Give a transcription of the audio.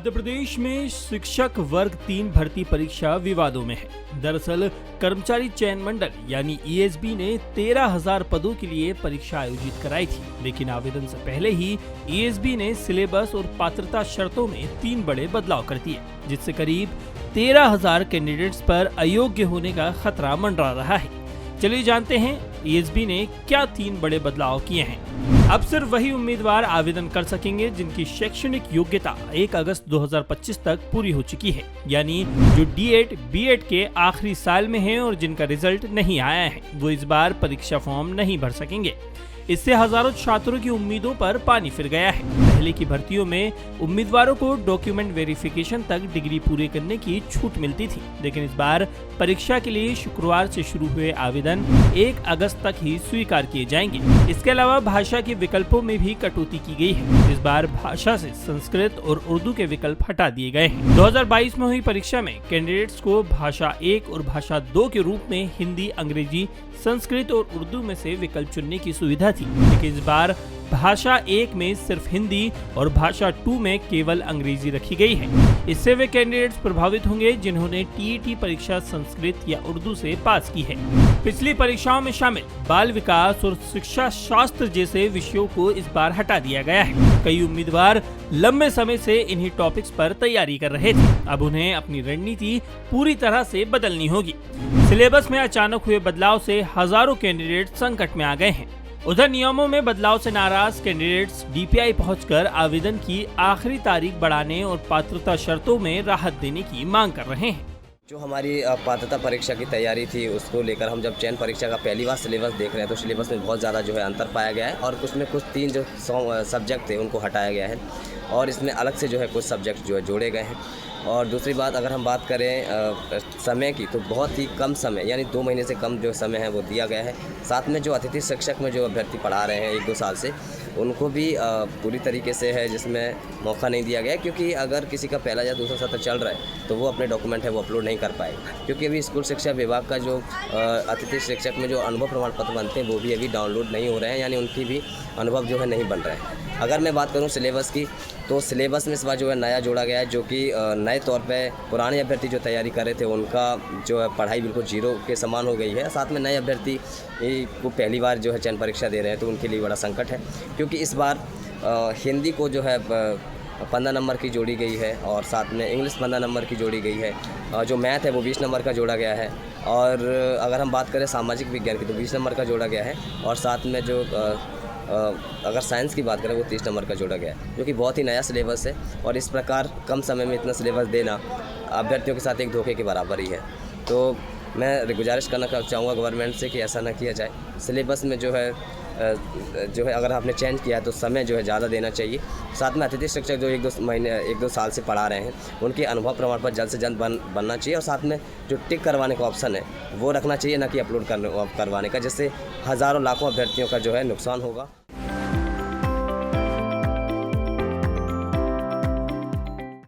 मध्य प्रदेश में शिक्षक वर्ग 3 भर्ती परीक्षा विवादों में है। दरअसल कर्मचारी चयन मंडल यानी ईएसबी ने 13,000 पदों के लिए परीक्षा आयोजित कराई थी, लेकिन आवेदन से पहले ही ईएसबी ने सिलेबस और पात्रता शर्तों में 3 बड़े बदलाव कर दिए, जिससे करीब 13,000 कैंडिडेट्स पर अयोग्य होने का खतरा मंडरा रहा है। चलिए जानते हैं ईएसबी ने क्या 3 बड़े बदलाव किए हैं। अब सिर्फ वही उम्मीदवार आवेदन कर सकेंगे जिनकी शैक्षणिक योग्यता 1 अगस्त 2025 तक पूरी हो चुकी है, यानी जो D.Ed, B.Ed के आखिरी साल में हैं और जिनका रिजल्ट नहीं आया है, वो इस बार परीक्षा फॉर्म नहीं भर सकेंगे। इससे हजारों छात्रों की उम्मीदों पर पानी फिर गया है। पहले की भर्तियों में उम्मीदवारों को डॉक्यूमेंट वेरिफिकेशन तक डिग्री पूरे करने की छूट मिलती थी, लेकिन इस बार परीक्षा के लिए शुक्रवार से शुरू हुए आवेदन 1 अगस्त तक ही स्वीकार किए जाएंगे। इसके अलावा भाषा के विकल्पों में भी कटौती की गई है। इस बार भाषा से संस्कृत और उर्दू के विकल्प हटा दिए गए हैं। 2022 में हुई परीक्षा में कैंडिडेट्स को भाषा 1 और भाषा 2 के रूप में हिंदी, अंग्रेजी, संस्कृत और उर्दू में से विकल्प चुनने की सुविधा थी, लेकिन इस बार भाषा 1 में सिर्फ हिंदी और भाषा 2 में केवल अंग्रेजी रखी गई है। इससे वे कैंडिडेट्स प्रभावित होंगे जिन्होंने टीईटी परीक्षा संस्कृत या उर्दू से पास की है। पिछली परीक्षाओं में शामिल बाल विकास और शिक्षा शास्त्र जैसे विषयों को इस बार हटा दिया गया है। कई उम्मीदवार लंबे समय से इन्हीं टॉपिक्स पर तैयारी कर रहे थे। अब उन्हें अपनी रणनीति पूरी तरह से बदलनी होगी। सिलेबस में अचानक हुए बदलाव से हजारों कैंडिडेट संकट में आ गए हैं। उधर नियमों में बदलाव से नाराज कैंडिडेट्स डीपीआई पहुंचकर आवेदन की आखिरी तारीख बढ़ाने और पात्रता शर्तों में राहत देने की मांग कर रहे हैं। जो हमारी पात्रता परीक्षा की तैयारी थी, उसको लेकर हम जब चयन परीक्षा का पहली बार सिलेबस देख रहे हैं तो सिलेबस में बहुत ज़्यादा जो है अंतर पाया गया है और उसमें कुछ 3 जो सब्जेक्ट थे उनको हटाया गया है और इसमें अलग से जो है कुछ सब्जेक्ट जो है जोड़े गए हैं। और दूसरी बात, अगर हम बात करें समय की, तो बहुत ही कम समय यानी 2 महीने से कम जो समय है वो दिया गया है। साथ में जो अतिथि शिक्षक में जो अभ्यर्थी पढ़ा रहे हैं 1-2 साल से, उनको भी पूरी तरीके से है जिसमें मौका नहीं दिया गया, क्योंकि अगर किसी का पहला या दूसरा सत्र चल रहा है तो वो अपने डॉक्यूमेंट है वो अपलोड नहीं कर पाएगा, क्योंकि अभी स्कूल शिक्षा विभाग का जो अतिथि शिक्षक में जो अनुभव प्रमाण पत्र बनते हैं वो भी अभी डाउनलोड नहीं हो रहे हैं, यानी उनकी भी अनुभव जो है नहीं बन रहे हैं। अगर मैं बात करूं सिलेबस की, तो सिलेबस में इस बार जो है नया जोड़ा गया है, जो कि नए तौर पे पुराने अभ्यर्थी जो तैयारी कर रहे थे उनका जो है पढ़ाई बिल्कुल जीरो के समान हो गई है। साथ में नए अभ्यर्थी को पहली बार जो है चयन परीक्षा दे रहे हैं तो उनके लिए बड़ा संकट है, क्योंकि इस बार हिंदी को जो है 15 नंबर की जोड़ी गई है और साथ में इंग्लिश 15 नंबर की जोड़ी गई है। जो मैथ है वो 20 नंबर का जोड़ा गया है और अगर हम बात करें सामाजिक विज्ञान की तो 20 नंबर का जोड़ा गया है और साथ में जो अगर साइंस की बात करें वो 30 नंबर का जोड़ा गया है, जो कि बहुत ही नया सिलेबस है। और इस प्रकार कम समय में इतना सिलेबस देना अभ्यर्थियों के साथ एक धोखे के बराबर ही है। तो मैं गुजारिश करना चाहूँगा गवर्नमेंट से कि ऐसा ना किया जाए। सिलेबस में जो है अगर आपने चेंज किया है तो समय जो है ज़्यादा देना चाहिए। साथ में अतिथि शिक्षक जो 1-2 साल से पढ़ा रहे हैं उनके अनुभव प्रमाण पत्र जल्द से जल्द बनना चाहिए और साथ में जो टिक करवाने का ऑप्शन है वो रखना चाहिए, ना कि अपलोड करवाने का, जिससे हज़ारों लाखों अभ्यर्थियों का जो है नुकसान होगा।